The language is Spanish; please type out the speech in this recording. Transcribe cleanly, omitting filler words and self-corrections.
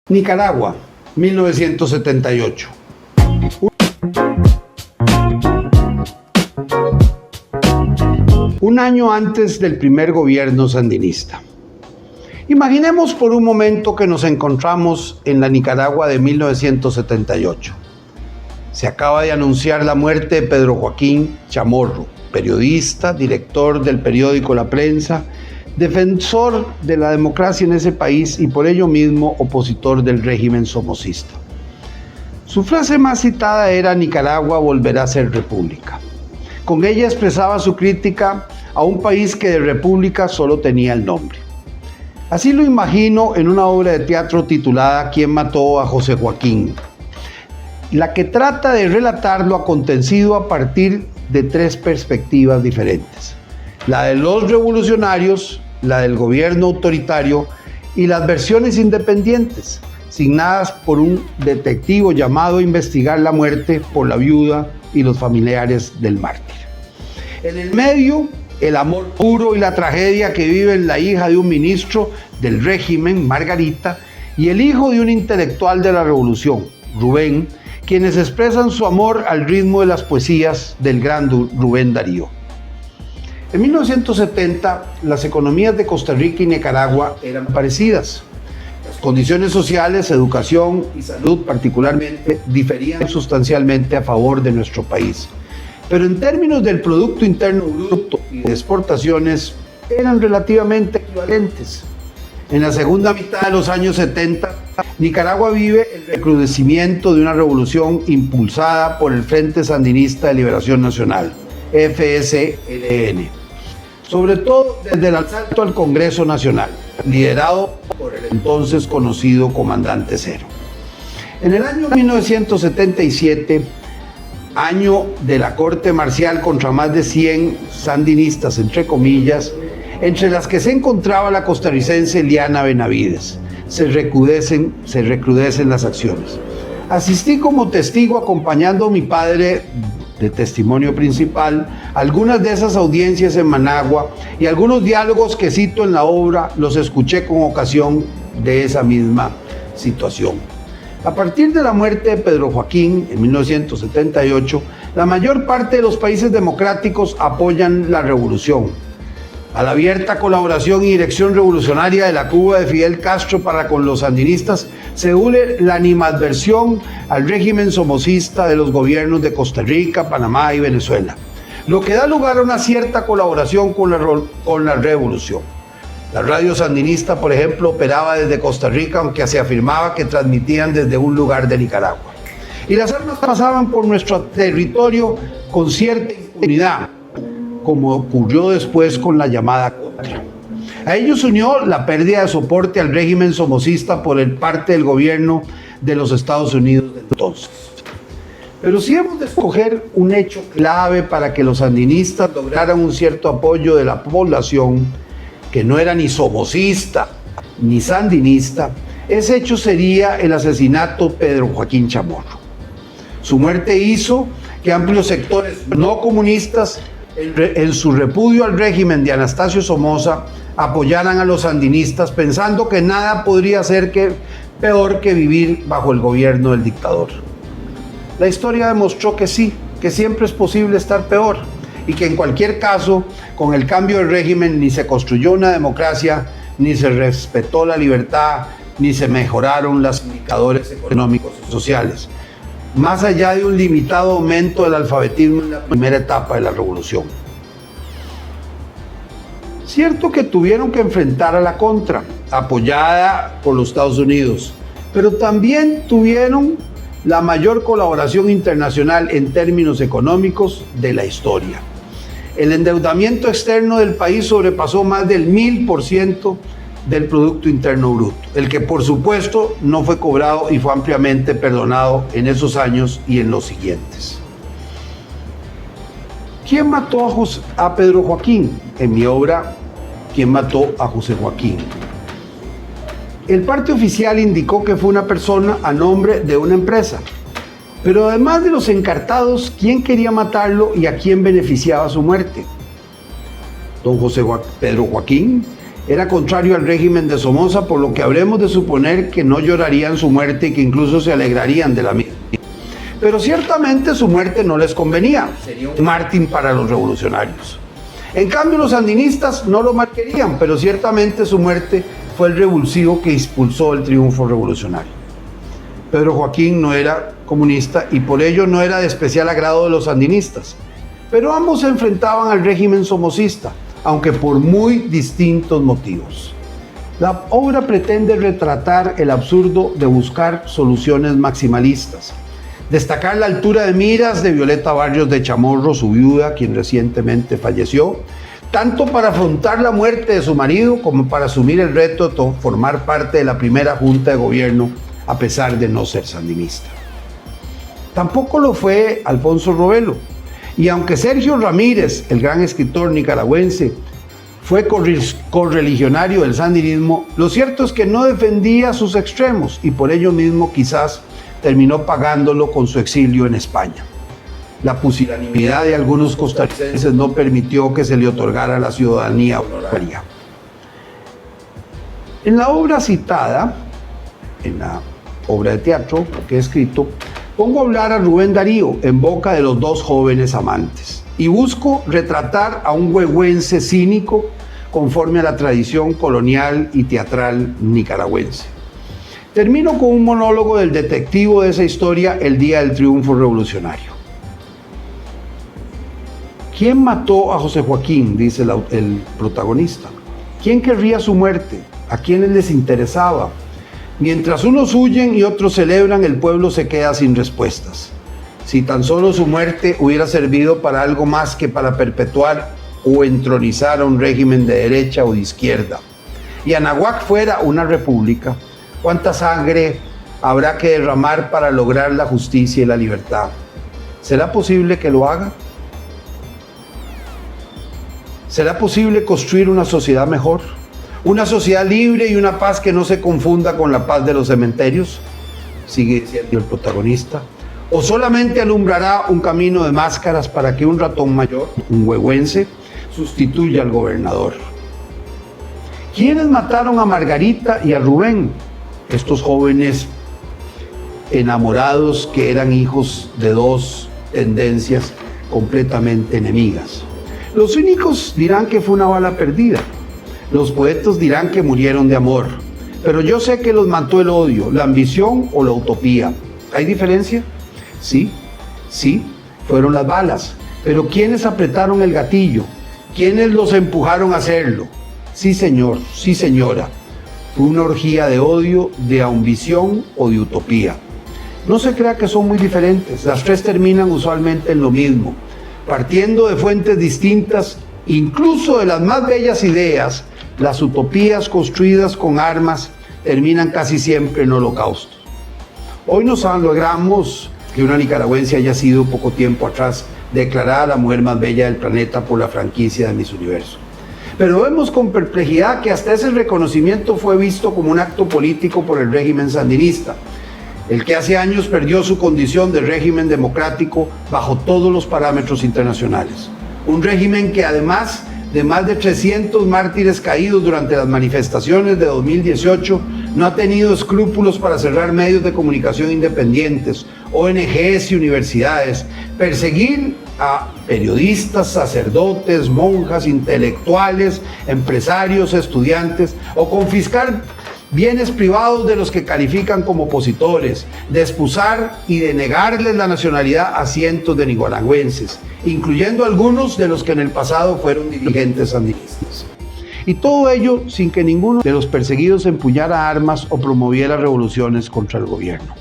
Nicaragua, 1978. Un año antes del primer gobierno sandinista. Imaginemos por un momento que nos encontramos en la Nicaragua de 1978. Se acaba de anunciar la muerte de Pedro Joaquín Chamorro, periodista, director del periódico La Prensa, defensor de la democracia en ese país y por ello mismo opositor del régimen somocista. Su frase más citada era: Nicaragua volverá a ser república. Con ella expresaba su crítica a un país que de república solo tenía el nombre. Así lo imagino en una obra de teatro titulada ¿Quién mató a José Joaquín?, la que trata de relatar lo acontecido a partir de tres perspectivas diferentes: la de los revolucionarios, la del gobierno autoritario y las versiones independientes, signadas por un detectivo llamado a investigar la muerte por la viuda y los familiares del mártir. En el medio, el amor puro y la tragedia que viven la hija de un ministro del régimen, Margarita, y el hijo de un intelectual de la revolución, Rubén, quienes expresan su amor al ritmo de las poesías del gran Rubén Darío. En 1970, las economías de Costa Rica y Nicaragua eran parecidas. Las condiciones sociales, educación y salud particularmente diferían sustancialmente a favor de nuestro país. Pero en términos del Producto Interno Bruto y de exportaciones, eran relativamente equivalentes. En la segunda mitad de los años 70, Nicaragua vive el recrudecimiento de una revolución impulsada por el Frente Sandinista de Liberación Nacional, FSLN, sobre todo desde el asalto al Congreso Nacional, liderado por el entonces conocido Comandante Cero. En el año 1977, año de la corte marcial contra más de 100 sandinistas, entre comillas, entre las que se encontraba la costarricense Liana Benavides, se recrudecen las acciones. Asistí como testigo acompañando a mi padre de testimonio principal algunas de esas audiencias en Managua, y algunos diálogos que cito en la obra los escuché con ocasión de esa misma situación. A partir de la muerte de Pedro Joaquín en 1978, la mayor parte de los países democráticos apoyan la revolución. A la abierta colaboración y dirección revolucionaria de la Cuba de Fidel Castro para con los sandinistas se une la animadversión al régimen somocista de los gobiernos de Costa Rica, Panamá y Venezuela, lo que da lugar a una cierta colaboración con la revolución. La radio sandinista, por ejemplo, operaba desde Costa Rica, aunque se afirmaba que transmitían desde un lugar de Nicaragua. Y las armas pasaban por nuestro territorio con cierta impunidad, como ocurrió después con la llamada Contra. A ello se unió la pérdida de soporte al régimen somocista por parte del gobierno de los Estados Unidos de entonces. Pero si hemos de escoger un hecho clave para que los sandinistas lograran un cierto apoyo de la población, que no era ni somocista ni sandinista, ese hecho sería el asesinato de Pedro Joaquín Chamorro. Su muerte hizo que amplios sectores no comunistas, en su repudio al régimen de Anastasio Somoza, apoyaran a los sandinistas pensando que nada podría ser peor que vivir bajo el gobierno del dictador. La historia demostró que sí, que siempre es posible estar peor, y que en cualquier caso, con el cambio de régimen ni se construyó una democracia, ni se respetó la libertad, ni se mejoraron los indicadores económicos y sociales, más allá de un limitado aumento del alfabetismo en la primera etapa de la revolución. Cierto que tuvieron que enfrentar a la Contra, apoyada por los Estados Unidos, pero también tuvieron la mayor colaboración internacional en términos económicos de la historia. El endeudamiento externo del país sobrepasó más del 1000% del Producto Interno Bruto, el que por supuesto no fue cobrado y fue ampliamente perdonado en esos años y en los siguientes. ¿Quién mató a Pedro Joaquín? En mi obra, ¿Quién mató a José Joaquín? El parte oficial indicó que fue una persona a nombre de una empresa, pero además de los encartados, ¿quién quería matarlo y a quién beneficiaba su muerte? Don Pedro Joaquín Era contrario al régimen de Somoza, por lo que habremos de suponer que no llorarían su muerte y que incluso se alegrarían de la misma. Pero ciertamente su muerte no les convenía, sería un mártir para los revolucionarios. En cambio, los sandinistas no lo malquerían, pero ciertamente su muerte fue el revulsivo que impulsó el triunfo revolucionario. Pedro Joaquín no era comunista y por ello no era de especial agrado de los sandinistas, pero ambos se enfrentaban al régimen somocista, aunque por muy distintos motivos. La obra pretende retratar el absurdo de buscar soluciones maximalistas, destacar la altura de miras de Violeta Barrios de Chamorro, su viuda, quien recientemente falleció, tanto para afrontar la muerte de su marido como para asumir el reto de formar parte de la primera junta de gobierno, a pesar de no ser sandinista. Tampoco lo fue Alfonso Robelo, y aunque Sergio Ramírez, el gran escritor nicaragüense, fue correligionario del sandinismo, lo cierto es que no defendía sus extremos y por ello mismo quizás terminó pagándolo con su exilio en España. La pusilanimidad de algunos costarricenses no permitió que se le otorgara la ciudadanía honoraria. En la obra citada, en la obra de teatro que he escrito, pongo a hablar a Rubén Darío en boca de los dos jóvenes amantes y busco retratar a un huehuense cínico conforme a la tradición colonial y teatral nicaragüense. Termino con un monólogo del detectivo de esa historia el día del triunfo revolucionario. ¿Quién mató a José Joaquín?, dice el protagonista. ¿Quién querría su muerte? ¿A quiénes les interesaba? Mientras unos huyen y otros celebran, el pueblo se queda sin respuestas. Si tan solo su muerte hubiera servido para algo más que para perpetuar o entronizar a un régimen de derecha o de izquierda, y Anahuac fuera una república, ¿cuánta sangre habrá que derramar para lograr la justicia y la libertad? ¿Será posible que lo haga? ¿Será posible construir una sociedad mejor? ¿Una sociedad libre y una paz que no se confunda con la paz de los cementerios? Sigue diciendo el protagonista. ¿O solamente alumbrará un camino de máscaras para que un ratón mayor, un huehuense, sustituya al gobernador? ¿Quiénes mataron a Margarita y a Rubén? Estos jóvenes enamorados que eran hijos de dos tendencias completamente enemigas. Los cínicos dirán que fue una bala perdida. Los poetas dirán que murieron de amor. Pero yo sé que los mató el odio, la ambición o la utopía. ¿Hay diferencia? Sí, fueron las balas. Pero ¿quiénes apretaron el gatillo? ¿Quiénes los empujaron a hacerlo? Sí, señor, sí, señora. Fue una orgía de odio, de ambición o de utopía. No se crea que son muy diferentes. Las tres terminan usualmente en lo mismo. Partiendo de fuentes distintas, incluso de las más bellas ideas, las utopías construidas con armas terminan casi siempre en holocaustos. Hoy nos alegramos que una nicaragüense haya sido poco tiempo atrás declarada la mujer más bella del planeta por la franquicia de Miss Universo. Pero vemos con perplejidad que hasta ese reconocimiento fue visto como un acto político por el régimen sandinista, el que hace años perdió su condición de régimen democrático bajo todos los parámetros internacionales. Un régimen que además de más de 300 mártires caídos durante las manifestaciones de 2018, no ha tenido escrúpulos para cerrar medios de comunicación independientes, ONGs y universidades, perseguir a periodistas, sacerdotes, monjas, intelectuales, empresarios, estudiantes, o confiscar bienes privados de los que califican como opositores, de expulsar y de negarles la nacionalidad a cientos de nicaragüenses, incluyendo algunos de los que en el pasado fueron dirigentes sandinistas. Y todo ello sin que ninguno de los perseguidos empuñara armas o promoviera revoluciones contra el gobierno.